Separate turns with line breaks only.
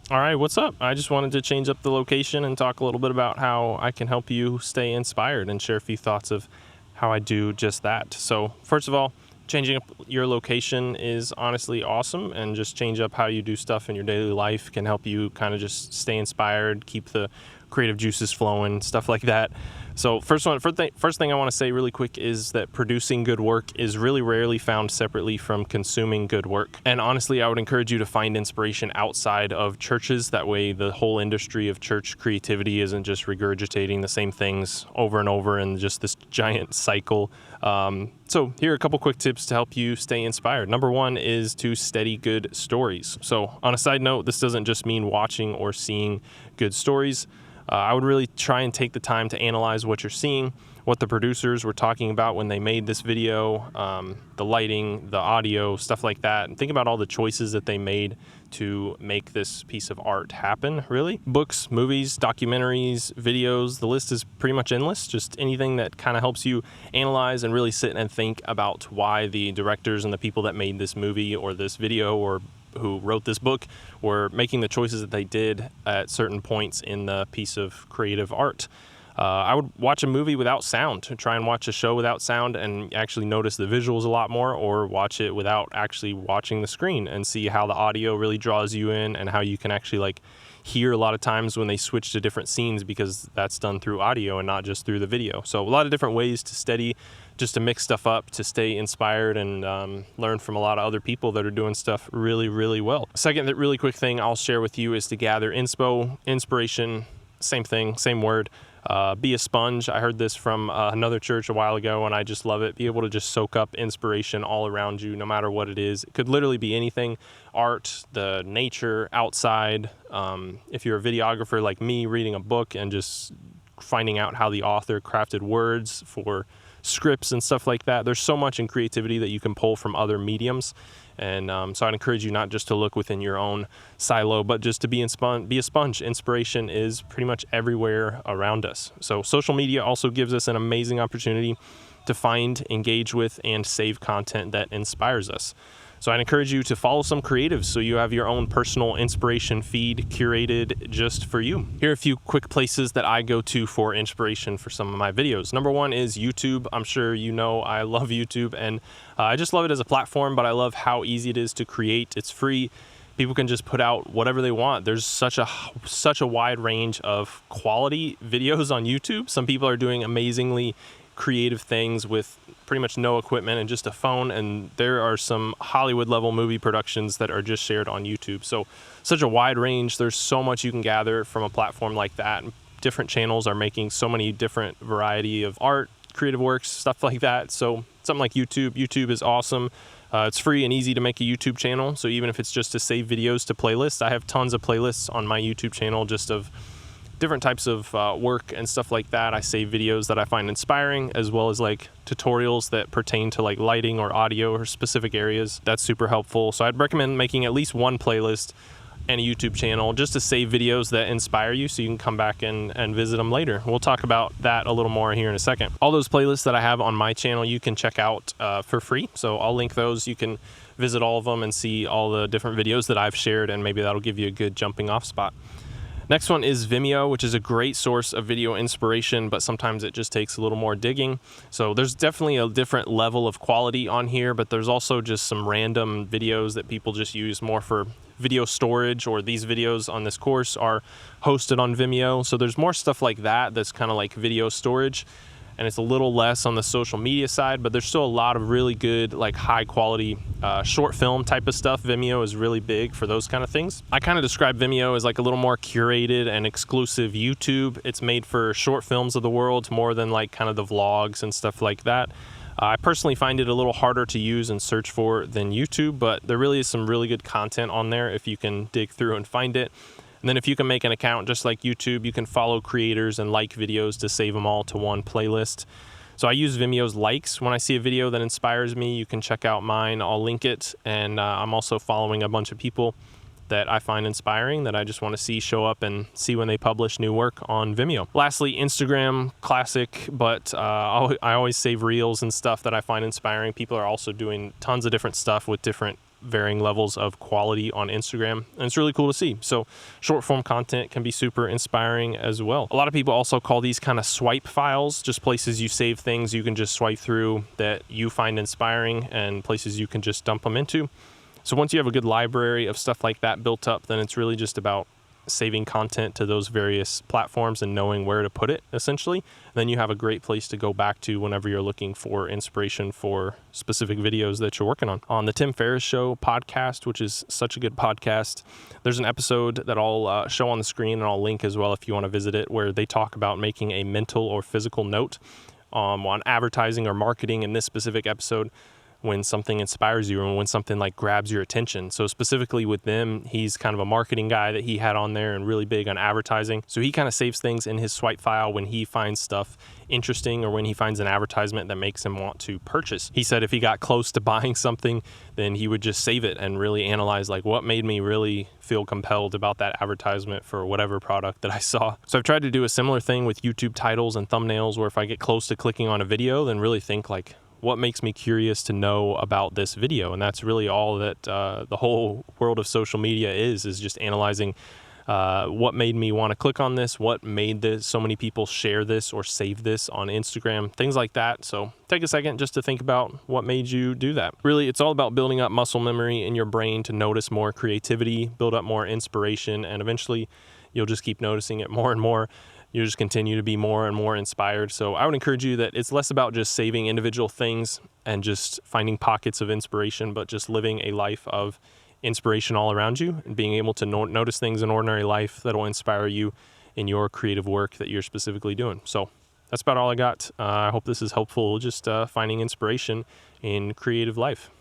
All right, what's up? I just wanted to change up the location and talk a little bit about how I can help you stay inspired and share a few thoughts of how I do just that. So, first of all, changing up your location is honestly awesome, and just change up how you do stuff in your daily life can help you kind of just stay inspired, keep the creative juices flowing, stuff like that. So first thing I want to say really quick is that producing good work is really rarely found separately from consuming good work. And honestly, I would encourage you to find inspiration outside of churches. That way the whole industry of church creativity isn't just regurgitating the same things over and over in just this giant cycle. So here are a couple quick tips to help you stay inspired. Number one is to study good stories. So on a side note, this doesn't just mean watching or seeing good stories. I would really try and take the time to analyze what you're seeing, what the producers were talking about when they made this video, the lighting, the audio, stuff like that, and think about all the choices that they made to make this piece of art happen, really. Books, movies, documentaries, videos, the list is pretty much endless. Just anything that kind of helps you analyze and really sit and think about why the directors and the people that made this movie or this video or who wrote this book were making the choices that they did at certain points in the piece of creative art. I would watch a movie without sound, to try and watch a show without sound and actually notice the visuals a lot more, or watch it without actually watching the screen and see how the audio really draws you in and how you can actually hear a lot of times when they switch to different scenes, because that's done through audio and not just through the video. So a lot of different ways to study, just to mix stuff up, to stay inspired and learn from a lot of other people that are doing stuff really, really well. Second, that really quick thing I'll share with you is to gather inspo, inspiration, same thing, same word. Be a sponge. I heard this from another church a while ago, and I just love it. Be able to just soak up inspiration all around you, no matter what it is. It could literally be anything: art, the nature, outside. If you're a videographer like me, reading a book and just finding out how the author crafted words for scripts and stuff like that. There's so much in creativity that you can pull from other mediums. And so I'd encourage you not just to look within your own silo, but just to be a sponge. Inspiration is pretty much everywhere around us. So social media also gives us an amazing opportunity to find, engage with, and save content that inspires us. So I'd encourage you to follow some creatives so you have your own personal inspiration feed curated just for you. Here are a few quick places that I go to for inspiration for some of my videos. Number one is YouTube. I'm sure you know I love YouTube, and I just love it as a platform, but I love how easy it is to create. It's free. People can just put out whatever they want. There's such a wide range of quality videos on YouTube. Some people are doing amazingly creative things with pretty much no equipment and just a phone, and there are some Hollywood level movie productions that are just shared on YouTube. So such a wide range. There's so much you can gather from a platform like that. Different channels are making so many different variety of art, creative works, stuff like that. So something like YouTube is awesome. It's free and easy to make a YouTube channel. So even if it's just to save videos to playlists, I have tons of playlists on my YouTube channel just of different types of work and stuff like that. I save videos that I find inspiring, as well as tutorials that pertain to lighting or audio or specific areas. That's super helpful. So I'd recommend making at least one playlist and a YouTube channel just to save videos that inspire you, so you can come back and visit them later. We'll talk about that a little more here in a second. All those playlists that I have on my channel you can check out for free. So I'll link those. You can visit all of them and see all the different videos that I've shared, and maybe that'll give you a good jumping off spot. Next one is Vimeo, which is a great source of video inspiration, but sometimes it just takes a little more digging. So there's definitely a different level of quality on here, but there's also just some random videos that people just use more for video storage, or these videos on this course are hosted on Vimeo. So there's more stuff like that that's kind of like video storage, and it's a little less on the social media side, but there's still a lot of really good, high quality short film type of stuff. Vimeo is really big for those kind of things. I kind of describe Vimeo as a little more curated and exclusive YouTube. It's made for short films of the world more than kind of the vlogs and stuff like that. I personally find it a little harder to use and search for than YouTube, but there really is some really good content on there if you can dig through and find it. And then if you can make an account just like YouTube, you can follow creators and like videos to save them all to one playlist. So I use Vimeo's likes. When I see a video that inspires me, you can check out mine. I'll link it. And I'm also following a bunch of people that I find inspiring, that I just want to see show up and see when they publish new work on Vimeo. Lastly, Instagram, classic, but I always save reels and stuff that I find inspiring. People are also doing tons of different stuff with different varying levels of quality on Instagram, and it's really cool to see. So short form content can be super inspiring as well. A lot of people also call these kind of swipe files, just places you save things you can just swipe through that you find inspiring and places you can just dump them into. So once you have a good library of stuff like that built up, then it's really just about saving content to those various platforms and knowing where to put it, essentially. Then you have a great place to go back to whenever you're looking for inspiration for specific videos that you're working on. On the Tim Ferriss Show podcast, which is such a good podcast, there's an episode that I'll show on the screen, and I'll link as well if you want to visit it, where they talk about making a mental or physical note on advertising or marketing in this specific episode, when something inspires you or when something like grabs your attention. So specifically with them, he's kind of a marketing guy that he had on there and really big on advertising. So he kind of saves things in his swipe file when he finds stuff interesting or when he finds an advertisement that makes him want to purchase. He said if he got close to buying something, then he would just save it and really analyze like what made me really feel compelled about that advertisement for whatever product that I saw. So I've tried to do a similar thing with YouTube titles and thumbnails, where if I get close to clicking on a video, then really think like, what makes me curious to know about this video? And that's really all that the whole world of social media is just analyzing what made me want to click on this, what made so many people share this or save this on Instagram, things like that. So take a second just to think about what made you do that. Really, it's all about building up muscle memory in your brain to notice more creativity, build up more inspiration, and eventually you'll just keep noticing it more and more. You just continue to be more and more inspired. So I would encourage you that it's less about just saving individual things and just finding pockets of inspiration, but just living a life of inspiration all around you and being able to notice things in ordinary life that will inspire you in your creative work that you're specifically doing. So that's about all I got. I hope this is helpful, just finding inspiration in creative life.